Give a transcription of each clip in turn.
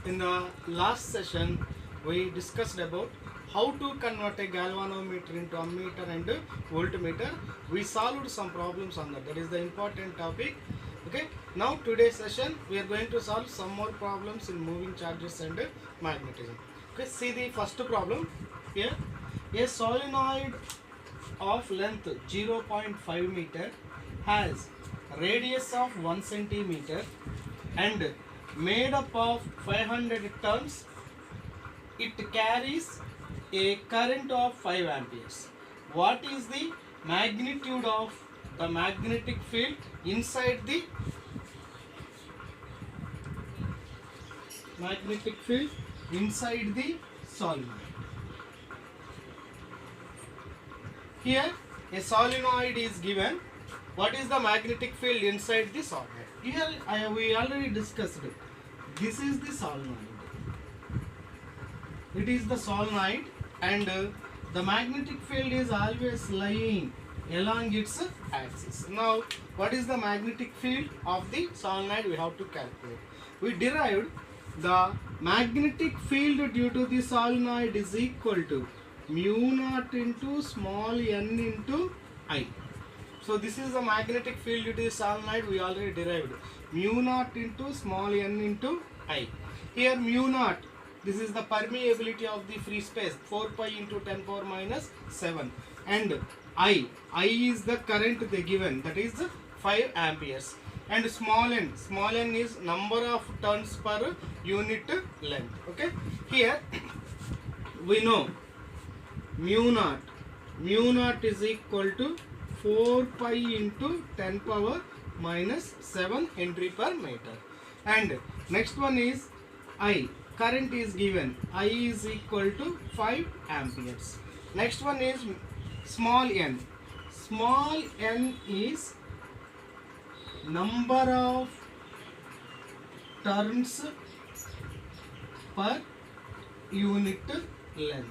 In the last session, we discussed about how to convert a galvanometer into ammeter and voltmeter. We solved some problems on that. That is the important topic. Okay. Now today's session, we are going to solve some more problems in moving charges and magnetism. Okay. See the first problem here. A solenoid of length 0.5 meter has radius of 1 centimeter and made up of 500 turns. It carries a current of 5 amperes. What is the magnitude of the magnetic field inside the solenoid? Here a solenoid is given. What is the magnetic field inside the solenoid? Here we already discussed it. This is the solenoid. It is the solenoid and the magnetic field is always lying along its axis. Now what is the magnetic field of the solenoid? We have to calculate. We derived the magnetic field due to the solenoid is equal to mu naught into small n into I. So this is the magnetic field due to the solenoid we already derived. Mu naught into small n into I. Here mu naught, this is the permeability of the free space, 4 pi into 10 power minus 7. And I is the current they given, that is 5 amperes. And small n is number of turns per unit length. Okay. Here we know mu naught is equal to 4 pi into 10 power minus 7 Henry per meter. And next one is I. Current is given. I is equal to 5 amperes. Next one is small n. Small n is number of turns per unit length.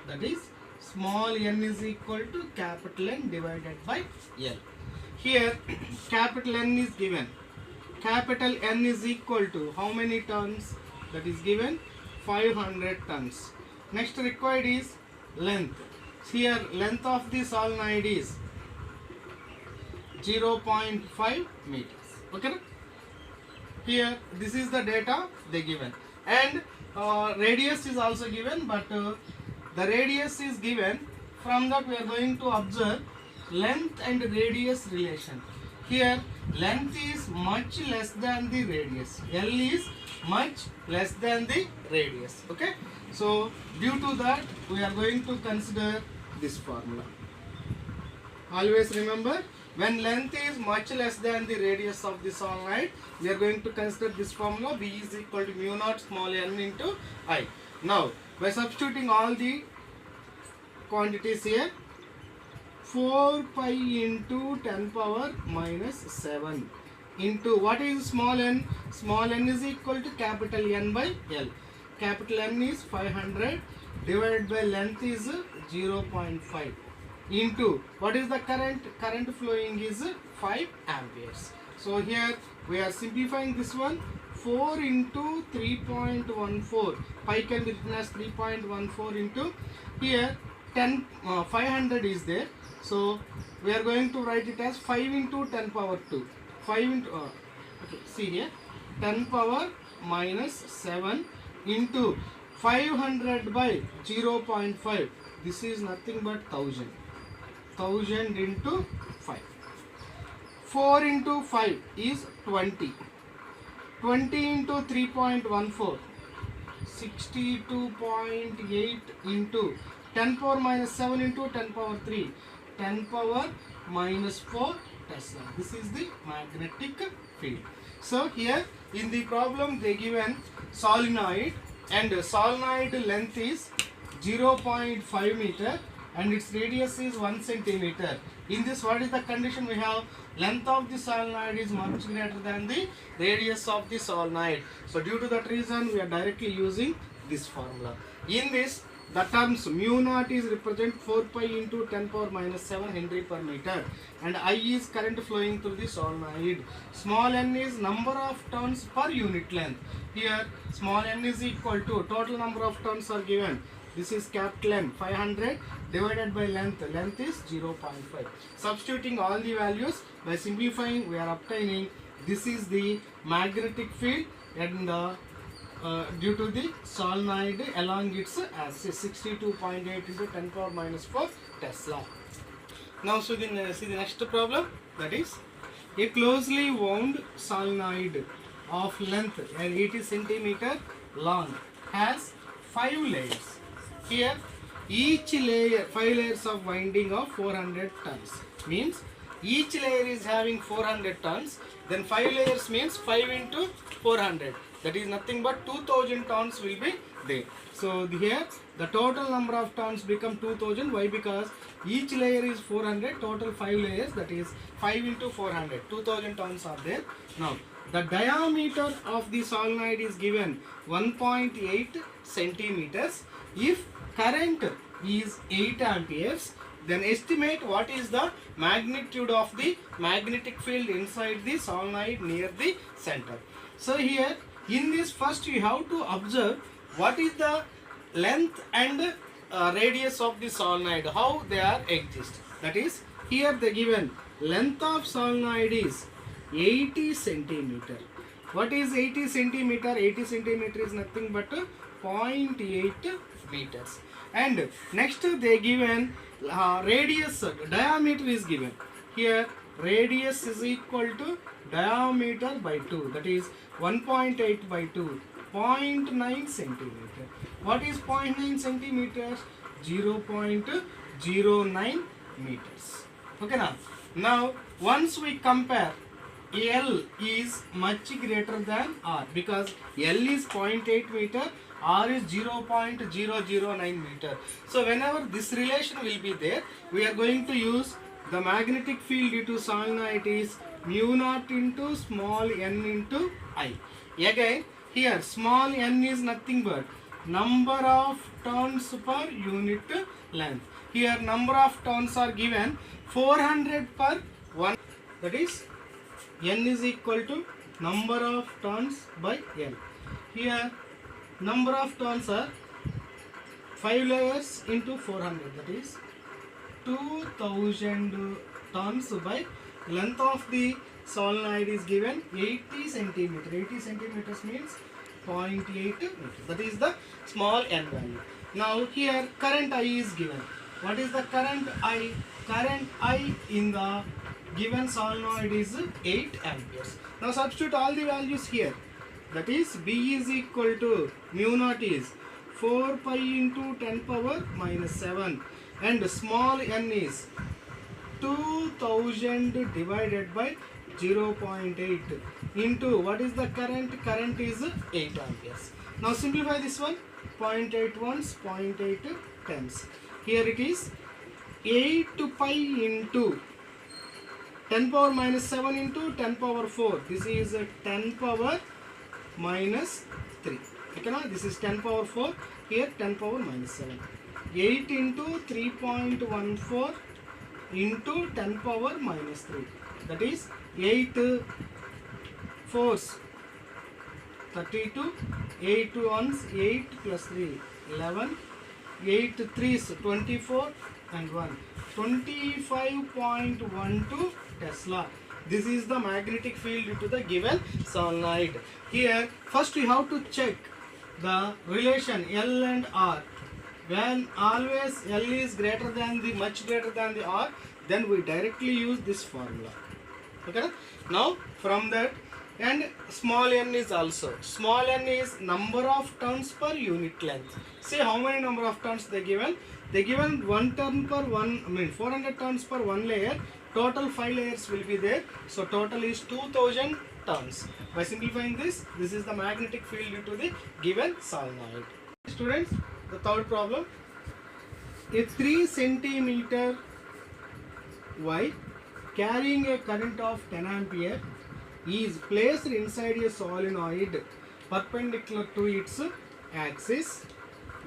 That is small n is equal to capital N divided by L. Here capital N is given. Capital N is equal to how many turns? That is given 500 turns. Next required is length. Here length of the solenoid is 0.5 meters. Okay. Here this is the data they given, and radius is also given, but the radius is given. From that we are going to observe length and radius relation. Here length is much less than the radius. L is much less than the radius. Okay. So due to that we are going to consider this formula. Always remember, when length is much less than the radius of the solenoid, we are going to consider this formula. B is equal to mu naught small n into I. Now by substituting all the quantities here, 4 pi into 10 power minus 7 into what is small n? Small n is equal to capital N by L. Capital N is 500 divided by length is 0.5 into what is the current? Current flowing is 5 amperes. So here we are simplifying this one. 4 into 3.14, pi can be written as 3.14 into here 500 is there. So we are going to write it as 5 into 10 power 2. 5 into okay, see here 10 power minus 7 into 500 by 0.5. This is nothing but 1000. 1000 into 5. 4 into 5 is 20. 20 into 3.14. 62.8 into 10 power minus 7 into 10 power 3. 10 power minus 4 Tesla. This is the magnetic field. So here in the problem they given solenoid, and solenoid length is 0.5 meter and its radius is 1 centimeter. In this, what is the condition we have? Length of the solenoid is much greater than the radius of the solenoid. So due to that reason we are directly using this formula. In this the terms mu naught is represent 4 pi into 10 power minus 7 Henry per meter, and I is current flowing through the solenoid. Small n is number of turns per unit length. Here small n is equal to total number of turns are given. This is capital N 500 divided by length. Length is 0.5. Substituting all the values, by simplifying we are obtaining this is the magnetic field, and due to the solenoid along its axis 62.8 into 10 power minus 4 Tesla. Now see the next problem, that is a closely wound solenoid of length 80 centimeter long has 5 layers. Here each layer 5 layers of winding of 400 tons, means each layer is having 400 tons, then 5 layers means 5 into 400, that is nothing but 2000 tons will be there. So here the total number of tons become 2000. Why? Because each layer is 400, total 5 layers, that is 5 into 400, 2000 tons are there. Now the diameter of the solenoid is given 1.8 centimeters. If current is 8 amperes, then estimate what is the magnitude of the magnetic field inside the solenoid near the center. So here in this, first you have to observe what is the length and radius of the solenoid, how they are exist. That is, here the given length of solenoid is 80 centimeter. What is 80 centimeter? 80 centimeter is nothing but 0.8 meters. And next they given radius, diameter is given. Here radius is equal to diameter by 2, that is 1.8 by 2, 0.9 centimeter. What is 0.9 centimeters? 0.09 meters. Okay, now once we compare, L is much greater than R, because L is 0.8 meter, R is 0.009 meter. So whenever this relation will be there, we are going to use the magnetic field due to solenoid is mu naught into small n into I. Again here small n is nothing but number of turns per unit length. Here number of turns are given 400 per 1, that is n is equal to number of turns by L. Here number of turns are 5 layers into 400, that is 2000 turns by length of the solenoid is given 80 centimeter. 80 centimeters means 0.8 meters. That is the small n value. Now here current I is given. What is the current I? Current I in the given solenoid is 8 amperes. Now substitute all the values here. That is B is equal to mu naught is 4 pi into 10 power minus 7, and small n is 2000 divided by 0.8 into what is the current? Current is 8 amperes. Now simplify this one. 0.8 ones, 0.8 tens. Here it is 8 pi into 10 power minus 7 into 10 power 4. This is 10 power minus 3. Okay, now this is 10 power 4. Here 10 power minus 7. 8 into 3.14 into 10 power minus 3. That is 8 fours 32, 8 ones 8 plus 3 11, 8 threes 24 and 1 25.12 Tesla. This is the magnetic field due to the given solenoid. Here first we have to check the relation L and R. When always L is greater than the much greater than the R, then we directly use this formula. Okay, now from that, and small n is also, small n is number of turns per unit length. See how many number of turns they given? They given 1 turn per 400 turns per 1 layer. Total 5 layers will be there. So total is 2000 turns. By simplifying this, this is the magnetic field due to the given solenoid. Students, the third problem. A 3 centimeter wire carrying a current of 10 ampere is placed inside a solenoid perpendicular to its axis.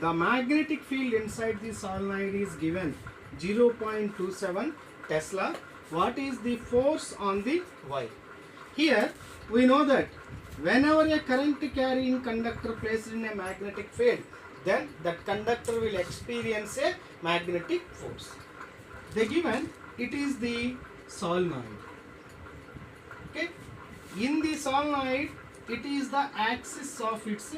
the magnetic field inside the solenoid is given 0.27 Tesla. What is the force on the wire? Here we know that whenever a current carrying conductor placed in a magnetic field, then that conductor will experience a magnetic force. They given it is the solenoid. Okay, in the solenoid it is the axis of its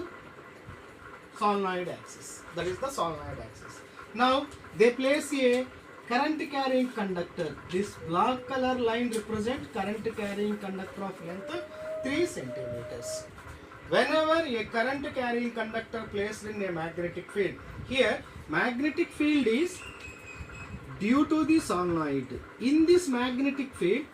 solenoid axis, that is the solenoid axis. Now they place a current carrying conductor. This black color line represent current carrying conductor of length 3 centimeters. Whenever a current carrying conductor placed in a magnetic field, here magnetic field is due to the solenoid. In this magnetic field,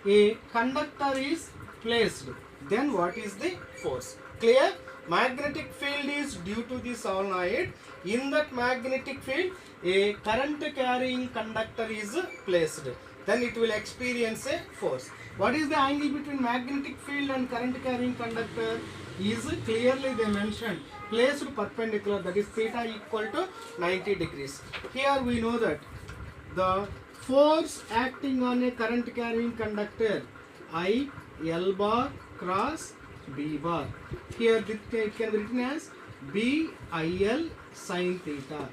a conductor is placed. Then what is the force? Clear? Magnetic field is due to the solenoid. In that magnetic field, a current carrying conductor is placed. Then it will experience a force. What is the angle between magnetic field and current carrying conductor? Is clearly they mentioned placed perpendicular, that is theta equal to 90 degrees. Here we know that the force acting on a current carrying conductor I L bar cross B bar. Here it can be written as B I L sin theta.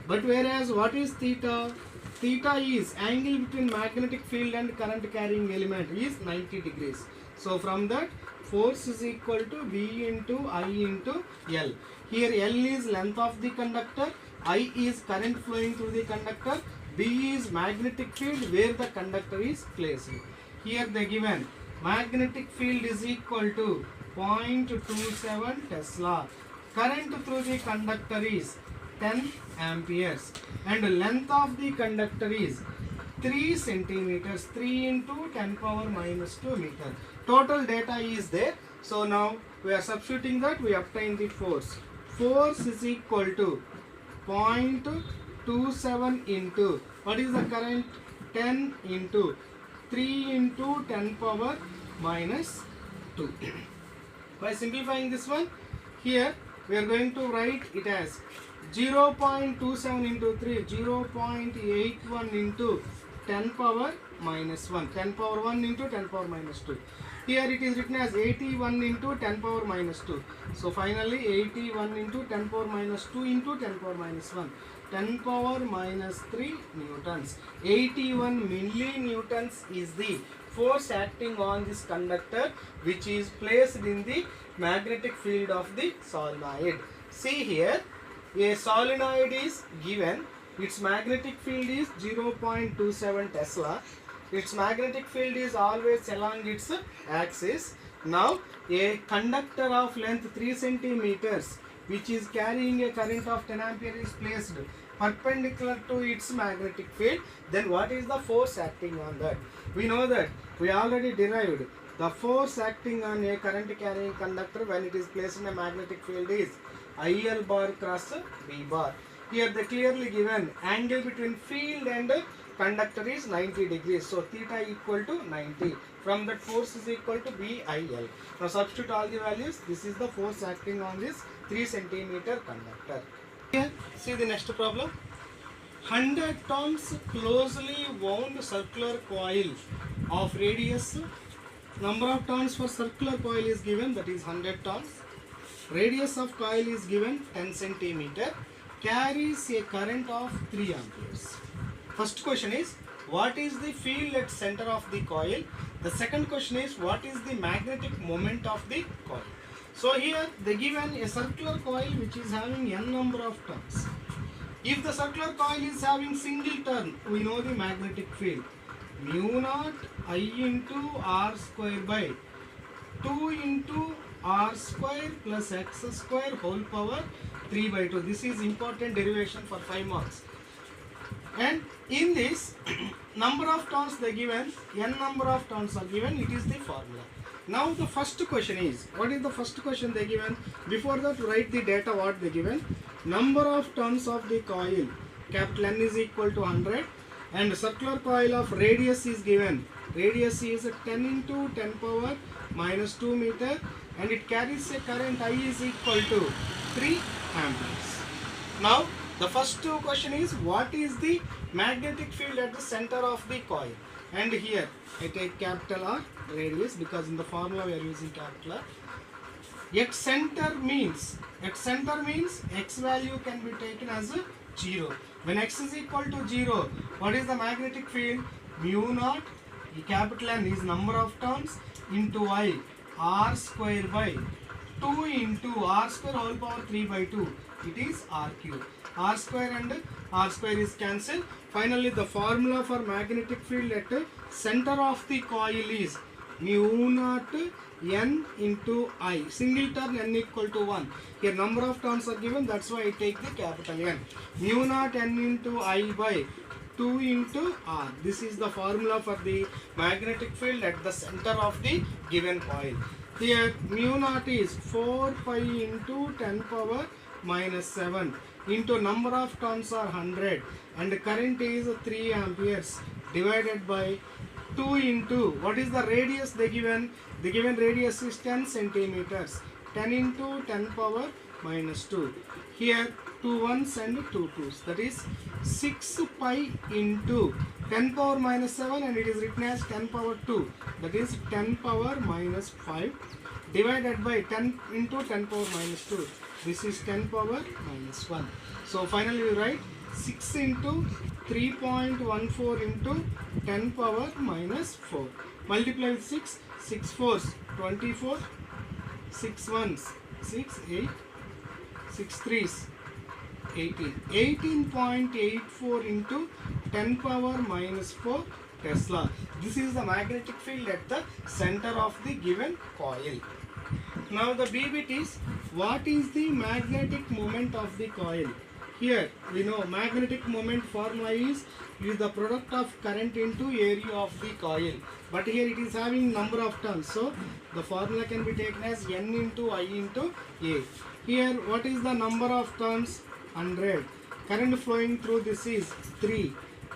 But whereas what is theta? Theta is angle between magnetic field and current carrying element is 90 degrees. So from that force is equal to V into I into L. Here L is length of the conductor, I is current flowing through the conductor, B is magnetic field where the conductor is placed. Here they given magnetic field is equal to 0.27 Tesla. Current through the conductor is 10 amperes and length of the conductor is 3 centimeters, 3 into 10 power minus 2 meter. Total data is there. So now we are substituting that, we obtain the force. Force is equal to 0.27 into, what is the current? 10 into 3 into 10 power minus 2. By simplifying this one, here we are going to write it as 0.27 into 3, 0.81 into 10 power minus 1, 10 power 1 into 10 power minus 2. Here it is written as 81 into 10 power minus 2. So finally 81 into 10 power minus 2 into 10 power minus 1. 10 power minus 3 newtons. 81 millinewtons is the force acting on this conductor which is placed in the magnetic field of the solenoid. See here, a solenoid is given, its magnetic field is 0.27 Tesla. Its magnetic field is always along its axis. Now a conductor of length 3 centimeters which is carrying a current of 10 ampere is placed perpendicular to its magnetic field. Then what is the force acting on that? We know that we already derived the force acting on a current carrying conductor when it is placed in a magnetic field is IL bar cross B bar. Here they clearly given angle between field and conductor is 90 degrees. So theta equal to 90. From that force is equal to BIL. Now substitute all the values. This is the force acting on this 3 centimeter conductor. Here see the next problem. 100 turns closely wound circular coil of radius. Number of turns for circular coil is given, that is 100 turns. Radius of coil is given 10 centimeter. Carries a current of 3 amperes. First question is, what is the field at center of the coil? The second question is, what is the magnetic moment of the coil? So here they given a circular coil which is having n number of turns. If the circular coil is having single turn, we know the magnetic field. Mu naught I into R square by 2 into R square plus X square whole power 3 by 2. This is important derivation for 5 marks. And in this number of turns they given, n number of turns are given, it is the formula. Now the first question is, what is the first question they given? Before that write the data what they given. Number of turns of the coil, capital N is equal to 100 and circular coil of radius is given. Radius is 10 into 10 power minus 2 meter and it carries a current I is equal to 3 amperes. Now the first question is, what is the magnetic field at the center of the coil? And here I take capital R radius because in the formula we are using capital R. X center means x value can be taken as a 0. When x is equal to 0, what is the magnetic field? Mu naught, capital N is number of turns into I, r square by 2 into r square whole power 3 by 2. It is r cube. R square and r square is cancelled. Finally, the formula for magnetic field at center of the coil is mu naught n into I. Single turn n equal to 1. Here number of turns are given, that's why I take the capital N. Mu naught n into I by 2 into R. This is the formula for the magnetic field at the center of the given coil. Here mu naught is 4 pi into 10 power minus 7 into number of turns are 100 and the current is 3 amperes divided by 2 into what is the radius they given? The given radius is 10 centimeters. 10 into 10 power minus 2. Here 2 ones and 2 twos. That is 6 pi into 10 power minus 7 and it is written as 10 power 2. That is 10 power minus 5 divided by 10 into 10 power minus 2. This is 10 power minus 1. So finally we write 6 into 3.14 into 10 power minus 4. Multiply with 6. 6 fours 24. 6 ones 6, 8. 6 threes 18. 18.84 into 10 power minus 4 Tesla. This is the magnetic field at the center of the given coil. Now the B bit is, what is the magnetic moment of the coil? Here we know magnetic moment formula is the product of current into area of the coil. But here it is having number of turns. So the formula can be taken as N into I into A. Here what is the number of turns? 100. Current flowing through this is 3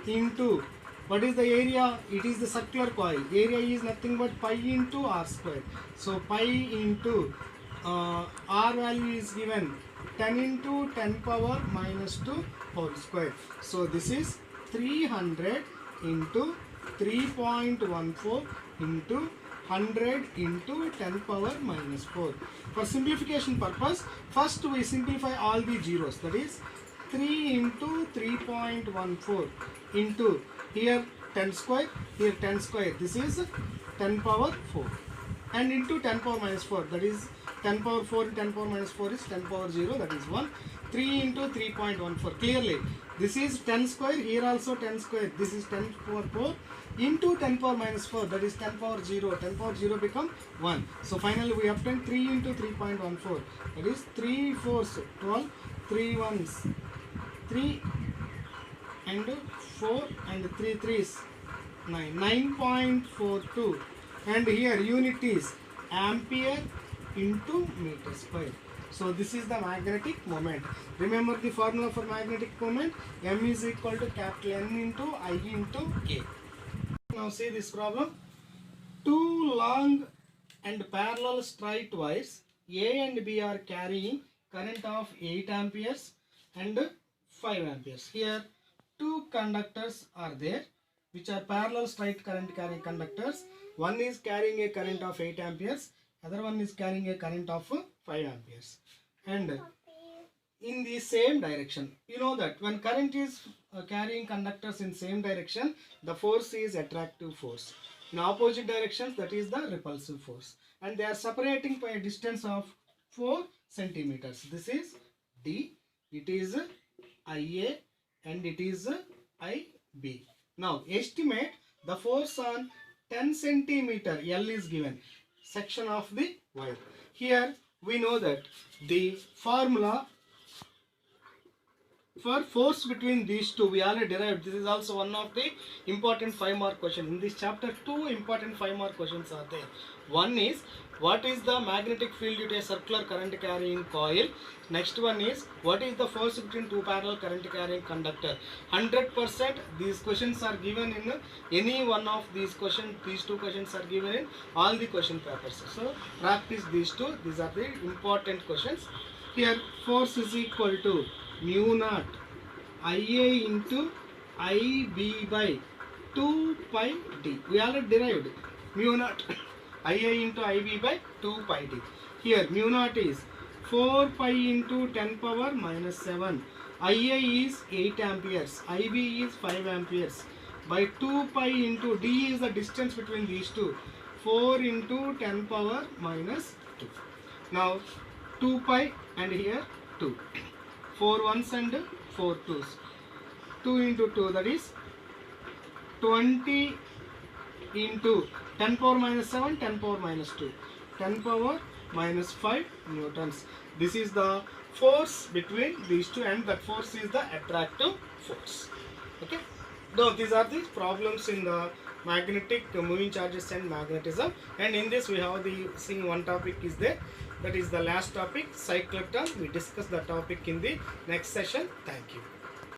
into what is the area? It is the circular coil. Area is nothing but pi into r square. So pi into r value is given 10 into 10 power minus 2 whole square. So this is 300 into 3.14 into 100 into 10 power minus 4. For simplification purpose, first we simplify all the zeros. That is 3 into 3.14 into here 10 square, here 10 square. This is 10 power 4 and into 10 power minus 4. That is 10 power 4 into 10 power minus 4 is 10 power 0. That is 1. 3 into 3.14. Clearly this is 10 square, here also 10 square. This is 10 power 4 into 10 power minus 4. That is 10 power 0. 10 power 0 become 1. So finally we obtain 3 into 3.14. That is 3 fours 12, 3 ones 3 and 4 and 3 threes 9. 9.42. And here unit is ampere into meter square. So this is the magnetic moment. Remember the formula for magnetic moment. M is equal to capital N into I into K. Now see this problem. Two long and parallel straight wires A and B are carrying current of 8 amperes and 5 amperes. Here two conductors are there which are parallel straight current carrying conductors. One is carrying a current of 8 amperes, other one is carrying a current of 5 amperes and in the same direction. You know that when current is carrying conductors in same direction, the force is attractive force. In opposite directions, that is the repulsive force, and they are separating by a distance of 4 centimeters. This is D, it is IA and it is IB. Now estimate the force on 10 centimeter L is given section of the wire. Here we know that the formula for force between these two we already derived. This is also one of the important 5-mark question. In this chapter, 2 important 5-mark questions are there. One is, what is the magnetic field due to a circular current carrying coil? Next one is, what is the force between two parallel current carrying conductor? 100% these questions are given in any one of these questions. These two questions are given in all the question papers. So practice these two. These are the important questions. Here force is equal to mu naught Ia into Ib by 2 pi d. We already derived mu naught Ia into Ib by 2 pi d. Here mu naught is 4 pi into 10 power minus 7. Ia is 8 amperes. Ib is 5 amperes. By 2 pi into d is the distance between these two. 4 into 10 power minus 2. Now 2 pi and here 2. 4 ones and 4 twos. 2 into 2, that is 20 into 10 power minus 7, 10 power minus 2. 10 power minus 5 newtons. This is the force between these two, and that force is the attractive force. Okay. Now these are the problems in the magnetic moving charges and magnetism, and in this we have the one topic is there, that is the last topic, cyclotron. We discuss the topic in the next session. Thank you.